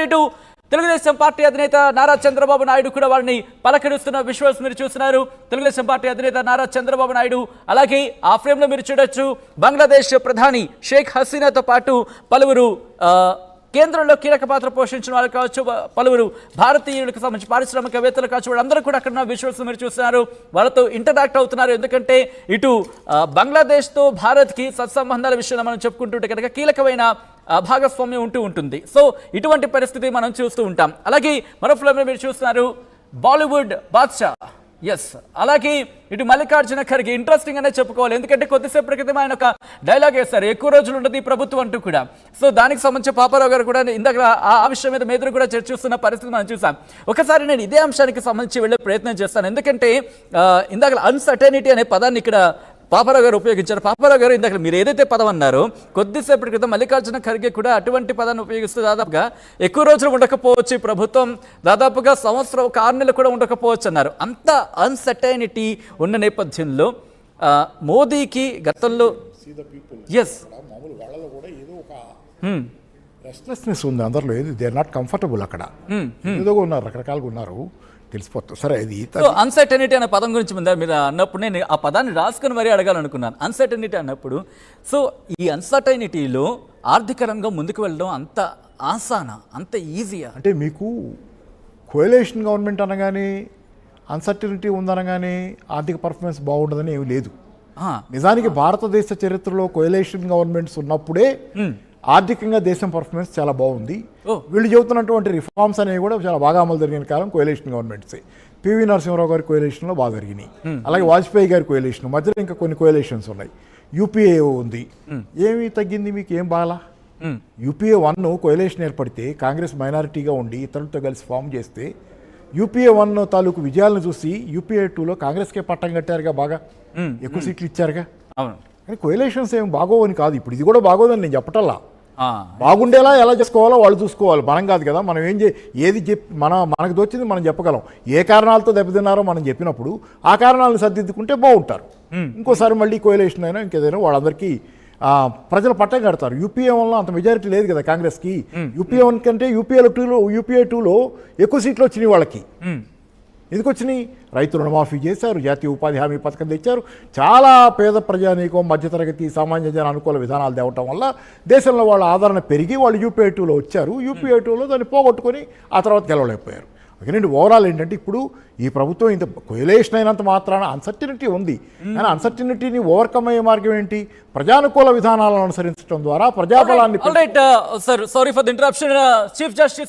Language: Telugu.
ఇటు తెలుగుదేశం పార్టీ అధినేత నారా చంద్రబాబు నాయుడు కూడా వారిని పలకరిస్తున్న విజువల్స్ మీరు చూస్తున్నారు. తెలుగుదేశం పార్టీ అధినేత నారా చంద్రబాబు నాయుడు, అలాగే ఆ ఫ్రేమ్ లో మీరు చూడొచ్చు బంగ్లాదేశ్ ప్రధాని షేక్ హసీనాతో పాటు పలువురు కేంద్రంలో కీలక పాత్ర పోషించిన వాళ్ళు కావచ్చు, పలువురు భారతీయులకు సంబంధించి పారిశ్రామికవేత్తలు కావచ్చు, వాళ్ళందరూ కూడా అక్కడ విజువల్స్ మీరు చూస్తున్నారు. వాళ్ళతో ఇంటరాక్ట్ అవుతున్నారు. ఎందుకంటే ఇటు బంగ్లాదేశ్తో భారత్కి సత్సంబంధాల విషయంలో మనం చెప్పుకుంటుంటే కనుక కీలకమైన భాగస్వామ్యం ఉంటుంది. సో ఇటువంటి పరిస్థితి మనం చూస్తూ ఉంటాం. అలాగే మరో ఫ్లోర్ మీరు చూస్తున్నారు బాలీవుడ్ బాద్షా. ఎస్, అలాగే ఇటు మల్లికార్జున ఖర్గే ఇంట్రెస్టింగ్ అనే చెప్పుకోవాలి. ఎందుకంటే కొద్దిసేపటి క్రితం ఆయన ఒక డైలాగ్ వేస్తారు, ఎక్కువ రోజులు ఉండదు ఈ ప్రభుత్వం అంటూ కూడా. సో దానికి సంబంధించి పాపారావు గారు కూడా ఇందాక ఆ విషయం మీద మేదరు కూడా చర్చిస్తున్న పరిస్థితి మనం చూసాం. ఒకసారి నేను ఇదే అంశానికి సంబంధించి వెళ్ళే ప్రయత్నం చేస్తాను. ఎందుకంటే ఇందాక అన్సర్టెనిటీ అనే పదాన్ని ఇక్కడ పాపారావు గారు ఉపయోగించారు. పాపారావు గారు ఇందాక మీరు ఏదైతే పదం అన్నారో కొద్దిసేపటి క్రితం మల్లికార్జున ఖర్గే కూడా అటువంటి పదాన్ని ఉపయోగిస్తూ దాదాపుగా ఎక్కువ రోజులు ఉండకపోవచ్చు ఈ ప్రభుత్వం, దాదాపుగా సంవత్సరం 6 నెలలు కూడా ఉండకపోవచ్చు అన్నారు. అంత అన్సర్టైనిటీ ఉన్న నేపథ్యంలో మోదీకి గతంలో ఎస్ రెస్ట్లెస్నెస్ ఉంది అందరిలో. ఏది దే ఆర్ నాట్ కంఫర్టబుల్. అక్కడ ఏదో ఉన్నారు, రకరకాలుగా ఉన్నారు, తెలిసిపోతుంది. సరే, అది అన్సర్టనిటీ అనే పదం గురించి మీరు అన్నప్పుడు నేను ఆ పదాన్ని రాసుకుని మరీ అడగాలనుకున్నాను. అన్సర్టనిటీ అన్నప్పుడు సో ఈ అన్సర్టనిటీలో ఆర్థిక రంగం ముందుకు వెళ్ళడం అంత ఆసానా, అంత ఈజీయా? అంటే మీకు కోయలేషన్ గవర్నమెంట్ అనగానే అన్సర్టనిటీ ఉందనగానే ఆర్థిక పర్ఫార్మెన్స్ బాగుండదని ఏమి లేదు. నిజానికి భారతదేశ చరిత్రలో కోయలేషన్ గవర్నమెంట్స్ ఉన్నప్పుడే ఆర్థికంగా దేశం పర్ఫార్మెన్స్ చాలా బాగుంది. వీళ్ళు చెబుతున్నటువంటి రిఫార్మ్స్ అనేవి కూడా చాలా బాగా అమలు జరిగిన కాలం కోయలేషన్ గవర్నమెంట్సే. పివి నరసింహరావు గారి కోయలేషన్లో బాగా జరిగినాయి. అలాగే వాజ్పేయి గారి కోయలేషన్, మధ్యలో ఇంకా కొన్ని కోయలేషన్స్ ఉన్నాయి. యూపీఏ ఉంది. ఏమి తగ్గింది మీకు? ఏం బాగా? యూపీఏ 1 కోయలేషన్ ఏర్పడితే కాంగ్రెస్ మైనారిటీగా ఉండి ఇతరులతో కలిసి ఫామ్ చేస్తే యూపీఏ 1 తాలూకు విజయాలను చూసి యూపీఏ 2లో కాంగ్రెస్కే పట్టం కట్టారుగా, బాగా ఎక్కువ సీట్లు ఇచ్చారుగా. కానీ కోయలేషన్స్ ఏం బాగోవని కాదు. ఇప్పుడు ఇది కూడా బాగోదని నేను చెప్పటల్లా. బాగుండేలా ఎలా చేసుకోవాలో వాళ్ళు చూసుకోవాలి, మనం కాదు కదా. మనం ఏది మనకు దొచ్చింది మనం చెప్పగలం. ఏ కారణాలతో దెబ్బతిన్నారో మనం చెప్పినప్పుడు ఆ కారణాలను సర్దిద్దుకుంటే బాగుంటారు. ఇంకోసారి మళ్ళీ కోయలేషన్ అయినా ఇంకేదైనా వాళ్ళందరికీ ప్రజలు పట్టం కడతారు. యూపీఏ 1లో అంత మెజారిటీ లేదు కదా కాంగ్రెస్కి. యూపీఏ 1 కంటే యూపీఏ 2లో ఎక్కువ సీట్లు వచ్చినాయి వాళ్ళకి. ఎందుకు వచ్చినాయి? రైతు రుణమాఫీ చేశారు, జాతీయ ఉపాధి హామీ పథకం తెచ్చారు. చాలా పేద ప్రజానీకం, మధ్యతరగతి, సామాన్య జన అనుకూల విధానాలు తేవటం వల్ల దేశంలో వాళ్ళ ఆదరణ పెరిగి వాళ్ళు యూపీఏ 2లో వచ్చారు. యూపీఏ 2లో దాన్ని పోగొట్టుకొని ఆ తర్వాత గెలవలేకపోయారు. ఓకేనండి. ఓవరాల్ ఏంటంటే ఇప్పుడు ఈ ప్రభుత్వం ఇంత కోయలేషన్ అయినంత మాత్రాన అన్సర్టనిటీ ఉంది. కానీ అన్సర్టనిటీని ఓవర్కమ్ అయ్యే మార్గం ఏంటి? ప్రజానుకూల విధానాలను అనుసరించడం ద్వారా ప్రజాబలాన్ని. Sorry for the interruption. Chief justice